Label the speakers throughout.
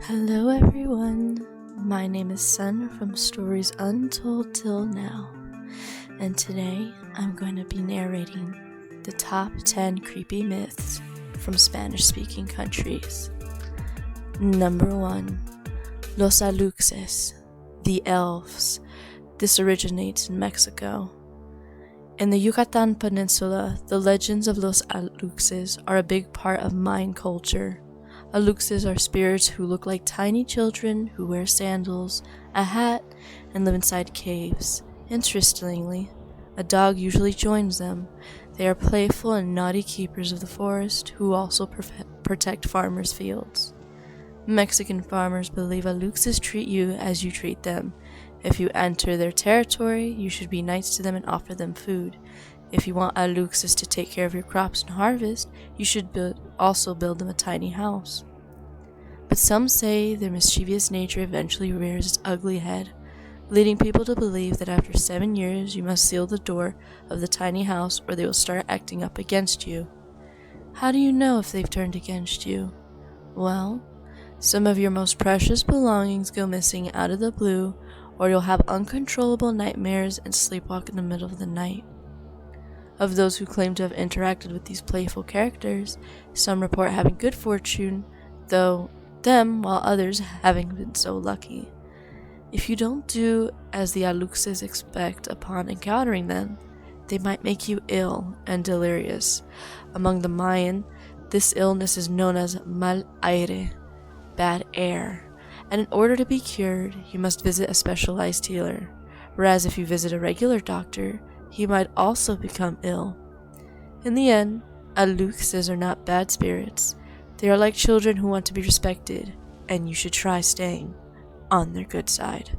Speaker 1: Hello everyone, my name is Sun from Stories Untold Till Now, and today I'm going to be narrating the top 10 creepy myths from Spanish-speaking countries. Number 1. Los Aluxes, the elves. This originates in Mexico. In the Yucatan Peninsula, the legends of Los Aluxes are a big part of Mayan culture. Aluxes are spirits who look like tiny children who wear sandals, a hat, and live inside caves. Interestingly, a dog usually joins them. They are playful and naughty keepers of the forest who also protect farmers' fields. Mexican farmers believe Aluxes treat you as you treat them. If you enter their territory, you should be nice to them and offer them food. If you want Aluxes to take care of your crops and harvest, you should also build them a tiny house. But some say their mischievous nature eventually rears its ugly head, leading people to believe that after 7 years you must seal the door of the tiny house or they will start acting up against you. How do you know if they've turned against you? Well, some of your most precious belongings go missing out of the blue, or you'll have uncontrollable nightmares and sleepwalk in the middle of the night. Of those who claim to have interacted with these playful characters, some report having good fortune, while others having been so lucky. If you don't do as the Aluxes expect upon encountering them, they might make you ill and delirious. Among the Mayan, this illness is known as mal aire, bad air, and in order to be cured, you must visit a specialized healer, whereas if you visit a regular doctor, he might also become ill. In the end, Aluxes are not bad spirits. They are like children who want to be respected, and you should try staying on their good side.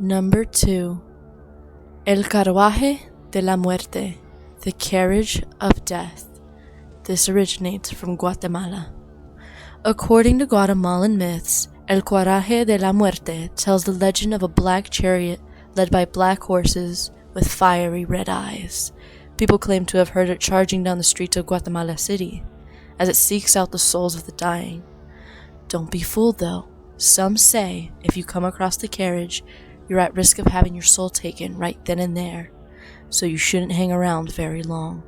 Speaker 1: Number 2. El Carruaje de la Muerte, the Carriage of Death. This originates from Guatemala. According to Guatemalan myths, El Carruaje de la Muerte tells the legend of a black chariot led by black horses with fiery red eyes. People claim to have heard it charging down the streets of Guatemala City, as it seeks out the souls of the dying. Don't be fooled though. Some say if you come across the carriage, you're at risk of having your soul taken right then and there, so you shouldn't hang around very long.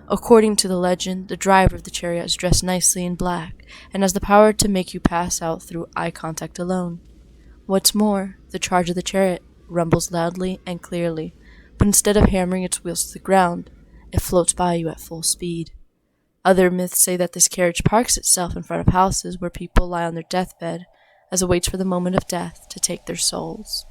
Speaker 1: According to the legend, the driver of the chariot is dressed nicely in black and has the power to make you pass out through eye contact alone. What's more, the charge of the chariot rumbles loudly and clearly, but instead of hammering its wheels to the ground, it floats by you at full speed. Other myths say that this carriage parks itself in front of houses where people lie on their deathbed as it waits for the moment of death to take their souls.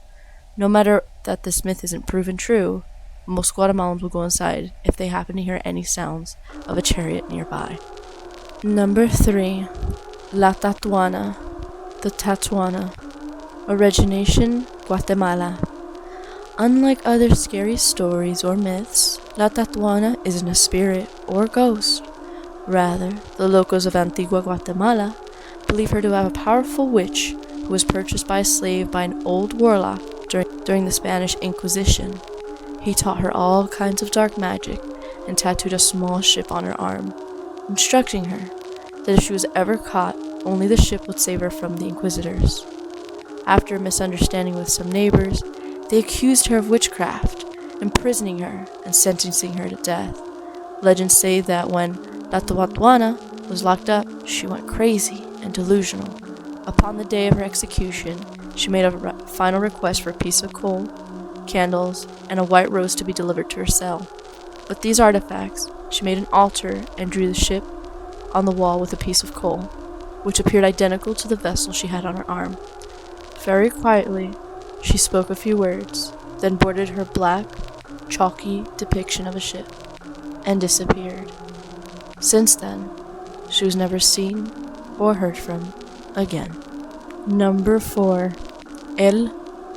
Speaker 1: No matter that this myth isn't proven true, most Guatemalans will go inside if they happen to hear any sounds of a chariot nearby. Number 3. La Tatwana, the Tatwana. Origination, Guatemala. Unlike other scary stories or myths, La Tatwana isn't a spirit or ghost. Rather, the locals of Antigua, Guatemala, believe her to have a powerful witch who was purchased by a slave by an old warlock during the Spanish Inquisition. He taught her all kinds of dark magic and tattooed a small ship on her arm, instructing her that if she was ever caught, only the ship would save her from the Inquisitors. After a misunderstanding with some neighbors, they accused her of witchcraft, imprisoning her and sentencing her to death. Legends say that when La Tatwana was locked up, she went crazy and delusional. Upon the day of her execution, she made a final request for a piece of coal, candles, and a white rose to be delivered to her cell. With these artifacts, she made an altar and drew the ship on the wall with a piece of coal, which appeared identical to the vessel she had on her arm. Very quietly, she spoke a few words, then boarded her black, chalky depiction of a ship, and disappeared. Since then, she was never seen or heard from again. Number 4. El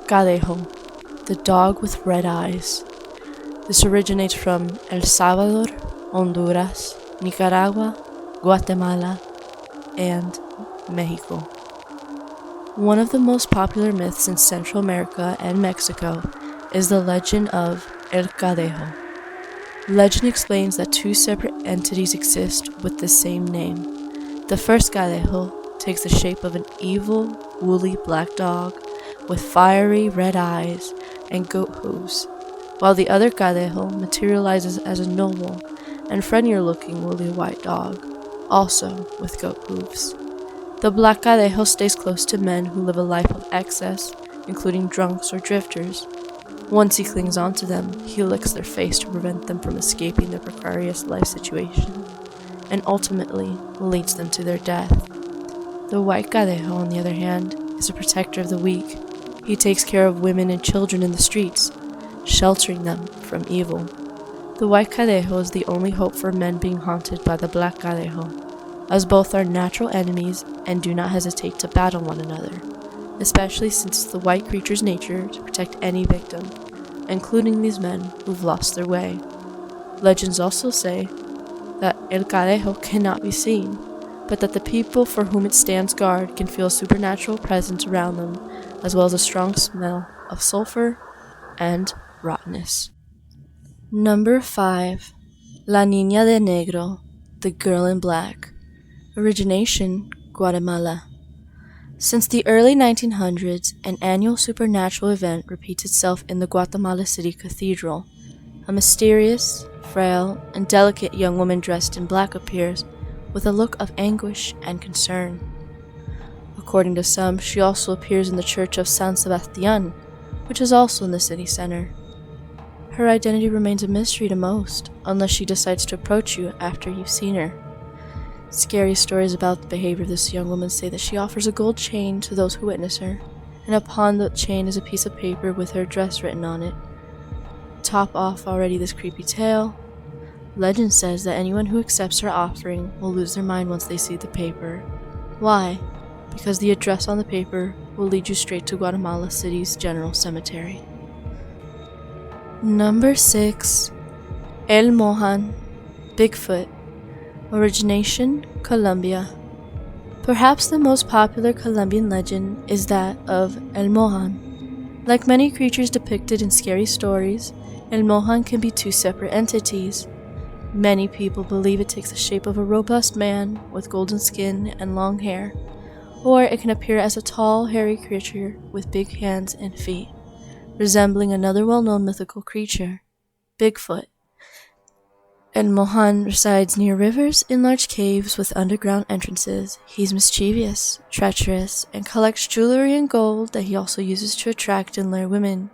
Speaker 1: Cadejo, the dog with red eyes. This originates from El Salvador, Honduras, Nicaragua, Guatemala, and Mexico. One of the most popular myths in Central America and Mexico is the legend of El Cadejo. Legend explains that two separate entities exist with the same name. The first Cadejo takes the shape of an evil, woolly black dog with fiery red eyes and goat hooves, while the other Cadejo materializes as a noble and friendlier-looking woolly white dog, also with goat hooves. The black Cadejo stays close to men who live a life of excess, including drunks or drifters. Once he clings onto them, he licks their face to prevent them from escaping their precarious life situation, and ultimately leads them to their death. The white Cadejo, on the other hand, is a protector of the weak. He takes care of women and children in the streets, sheltering them from evil. The white Cadejo is the only hope for men being haunted by the black Cadejo, as both are natural enemies and do not hesitate to battle one another, especially since it's the white creature's nature to protect any victim, including these men who've lost their way. Legends also say that El Cadejo cannot be seen, but that the people for whom it stands guard can feel a supernatural presence around them, as well as a strong smell of sulfur and rottenness. Number 5. La Nina de Negro, the Girl in Black. Origination, Guatemala. Since the early 1900s, an annual supernatural event repeats itself in the Guatemala City Cathedral. A mysterious, frail, and delicate young woman dressed in black appears, with a look of anguish and concern. According to some, she also appears in the church of San Sebastian, which is also in the city center. Her identity remains a mystery to most, unless she decides to approach you after you've seen her. Scary stories about the behavior of this young woman say that she offers a gold chain to those who witness her, and upon the chain is a piece of paper with her address written on it. Top off already this creepy tale, legend says that anyone who accepts her offering will lose their mind once they see the paper. Why? Because the address on the paper will lead you straight to Guatemala City's General Cemetery. Number 6. El Mohan, Bigfoot. Origination, Colombia. Perhaps the most popular Colombian legend is that of El Mohan. Like many creatures depicted in scary stories, El Mohan can be two separate entities. Many people believe it takes the shape of a robust man with golden skin and long hair, or it can appear as a tall, hairy creature with big hands and feet, resembling another well-known mythical creature, Bigfoot. El Mohan resides near rivers in large caves with underground entrances. He's mischievous, treacherous, and collects jewelry and gold that he also uses to attract and lure women.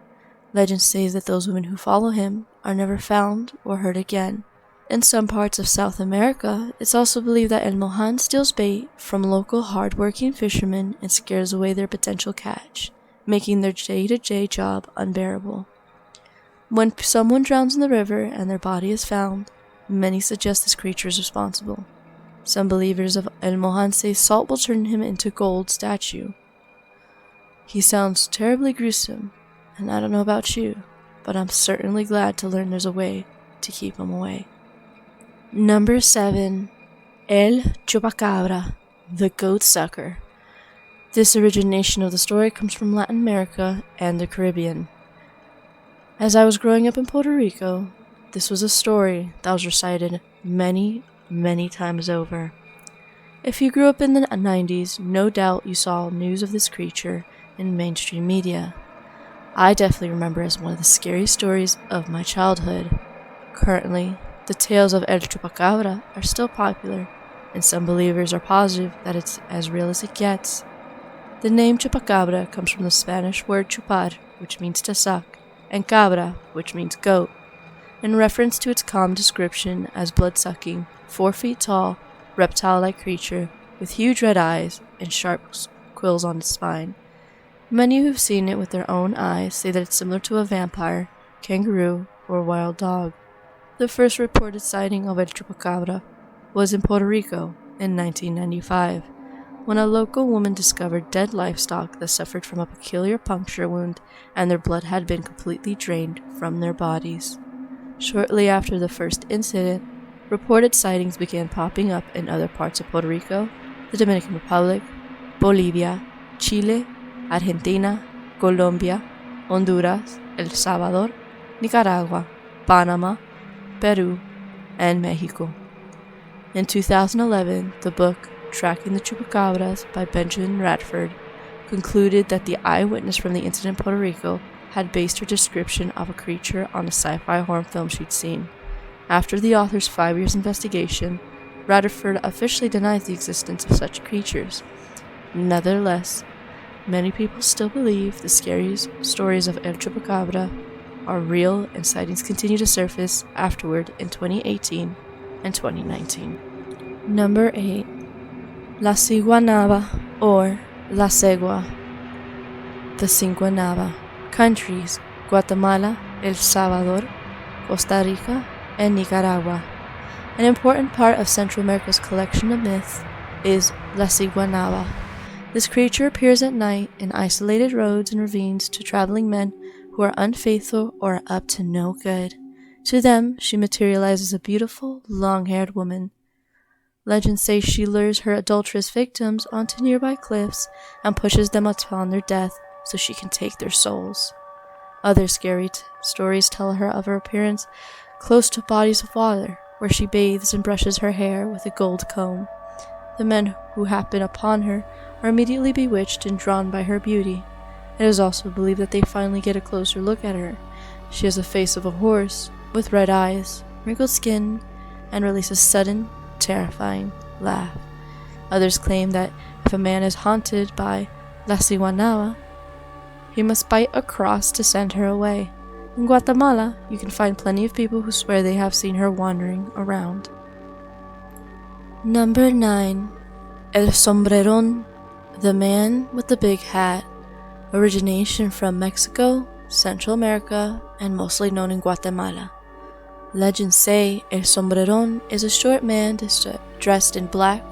Speaker 1: Legend says that those women who follow him are never found or heard again. In some parts of South America, it's also believed that El Mohan steals bait from local hard-working fishermen and scares away their potential catch, making their day-to-day job unbearable. When someone drowns in the river and their body is found, many suggest this creature is responsible. Some believers of El Mohan say salt will turn him into a gold statue. He sounds terribly gruesome, and I don't know about you, but I'm certainly glad to learn there's a way to keep him away. Number 7. El Chupacabra, the Goat Sucker. This origination of the story comes from Latin America and the Caribbean. As I was growing up in Puerto Rico, this was a story that was recited many, many times over. If you grew up in the 90s, no doubt you saw news of this creature in mainstream media. I definitely remember it as one of the scariest stories of my childhood. Currently, the tales of El Chupacabra are still popular, and some believers are positive that it's as real as it gets. The name Chupacabra comes from the Spanish word chupar, which means to suck, and cabra, which means goat, in reference to its common description as blood-sucking, 4 feet tall, reptile-like creature with huge red eyes and sharp quills on its spine. Many who've seen it with their own eyes say that it's similar to a vampire, kangaroo, or a wild dog. The first reported sighting of El Chupacabra was in Puerto Rico in 1995, when a local woman discovered dead livestock that suffered from a peculiar puncture wound and their blood had been completely drained from their bodies. Shortly after the first incident, reported sightings began popping up in other parts of Puerto Rico, the Dominican Republic, Bolivia, Chile, Argentina, Colombia, Honduras, El Salvador, Nicaragua, Panama, Peru, and Mexico. In 2011, the book Tracking the Chupacabras by Benjamin Radford, concluded that the eyewitness from the incident in Puerto Rico had based her description of a creature on a sci-fi horror film she'd seen. After the author's 5 years investigation, Radford officially denies the existence of such creatures. Nevertheless, many people still believe the scary stories of El Chupacabra are real, and sightings continue to surface afterward in 2018 and 2019. Number 8. La Sigua or La Sigua. The Sigua. Countries: Guatemala, El Salvador, Costa Rica, and Nicaragua. An important part of Central America's collection of myths is La Sigua. This creature appears at night in isolated roads and ravines to traveling men who are unfaithful or up to no good. To them, she materializes a beautiful, long-haired woman. Legends say she lures her adulterous victims onto nearby cliffs and pushes them upon their death so she can take their souls. Other scary stories tell her of her appearance close to bodies of water, where she bathes and brushes her hair with a gold comb. The men who happen upon her are immediately bewitched and drawn by her beauty. It is also believed that they finally get a closer look at her. She has the face of a horse, with red eyes, wrinkled skin, and releases a sudden, terrifying laugh. Others claim that if a man is haunted by La Sigua, he must bite a cross to send her away. In Guatemala, you can find plenty of people who swear they have seen her wandering around. Number 9. El Sombreron, the man with the big hat. Origination from Mexico, Central America, and mostly known in Guatemala. Legends say El Sombreron is a short man dressed in black,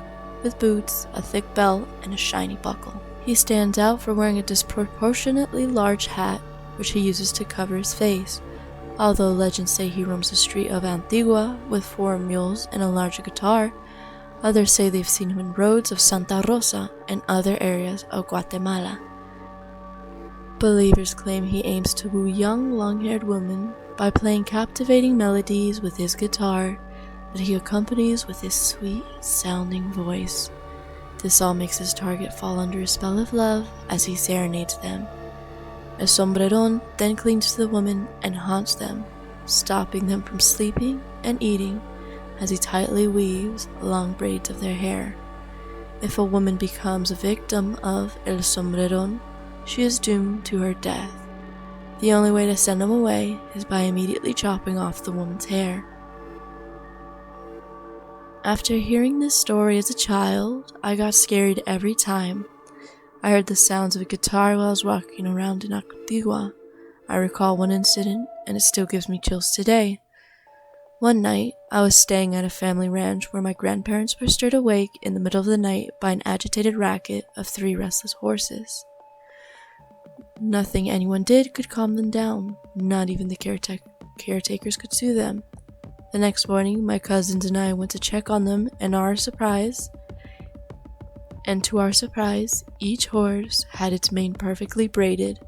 Speaker 1: with boots, a thick belt, and a shiny buckle. He stands out for wearing a disproportionately large hat, which he uses to cover his face. Although legends say he roams the street of Antigua with 4 mules and a larger guitar, others say they've seen him in roads of Santa Rosa and other areas of Guatemala. Believers claim he aims to woo young, long-haired women by playing captivating melodies with his guitar that he accompanies with his sweet-sounding voice. This all makes his target fall under a spell of love as he serenades them. El Sombreron then clings to the woman and haunts them, stopping them from sleeping and eating as he tightly weaves long braids of their hair. If a woman becomes a victim of El Sombreron, she is doomed to her death. The only way to send him away is by immediately chopping off the woman's hair. After hearing this story as a child, I got scared every time. I heard the sounds of a guitar while I was walking around in Antigua. I recall one incident, and it still gives me chills today. One night, I was staying at a family ranch where my grandparents were stirred awake in the middle of the night by an agitated racket of 3 restless horses. Nothing anyone did could calm them down, not even the caretakers could soothe them. The next morning, my cousins and I went to check on them, and to our surprise, each horse had its mane perfectly braided.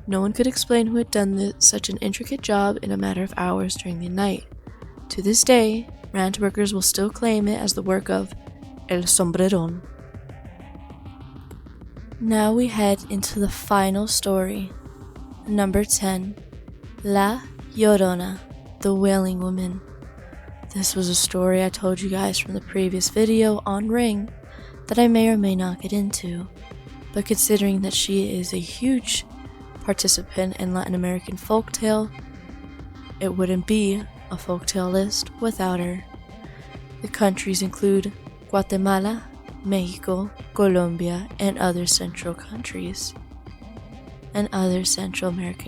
Speaker 1: No one could explain who had done such an intricate job in a matter of hours during the night. To this day, ranch workers will still claim it as the work of El Sombreron. Now we head into the final story. Number 10. La Llorona, the Wailing Woman. This was a story I told you guys from the previous video on Ring that I may or may not get into, but considering that she is a huge participant in Latin American folktale, it wouldn't be a folktale list without her. The countries include Guatemala, Mexico, Colombia, and other Central American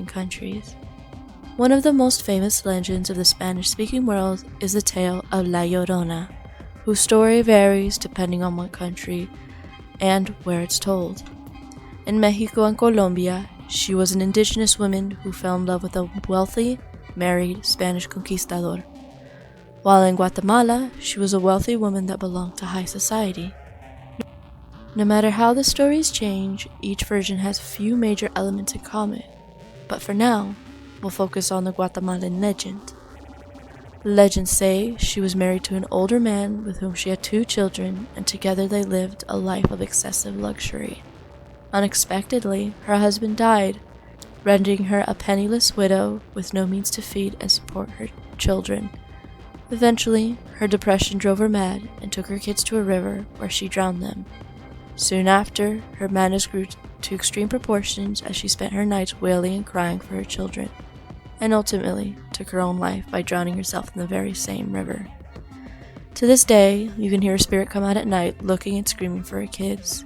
Speaker 1: countries. One of the most famous legends of the Spanish-speaking world is the tale of La Llorona, whose story varies depending on what country and where it's told. In Mexico and Colombia, she was an indigenous woman who fell in love with a wealthy, married Spanish conquistador. While in Guatemala, she was a wealthy woman that belonged to high society. No matter how the stories change, each version has a few major elements in common, but for now, we'll focus on the Guatemalan legend. Legends say she was married to an older man with whom she had 2 children, and together they lived a life of excessive luxury. Unexpectedly, her husband died, rendering her a penniless widow with no means to feed and support her children. Eventually, her depression drove her mad and took her kids to a river where she drowned them. Soon after, her madness grew to extreme proportions as she spent her nights wailing and crying for her children, and ultimately took her own life by drowning herself in the very same river. To this day, you can hear her spirit come out at night looking and screaming for her kids.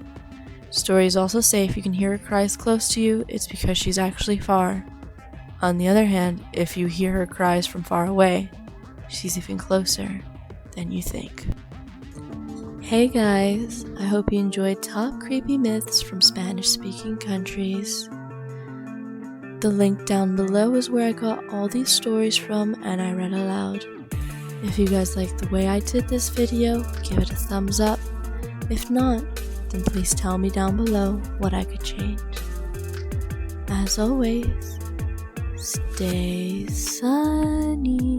Speaker 1: Stories also say if you can hear her cries close to you, it's because she's actually far. On the other hand, if you hear her cries from far away, she's even closer than you think. Hey guys, I hope you enjoyed Top Creepy Myths from Spanish-speaking countries. The link down below is where I got all these stories from and I read aloud. If you guys like the way I did this video, give it a thumbs up. If not, then please tell me down below what I could change. As always, stay sunny.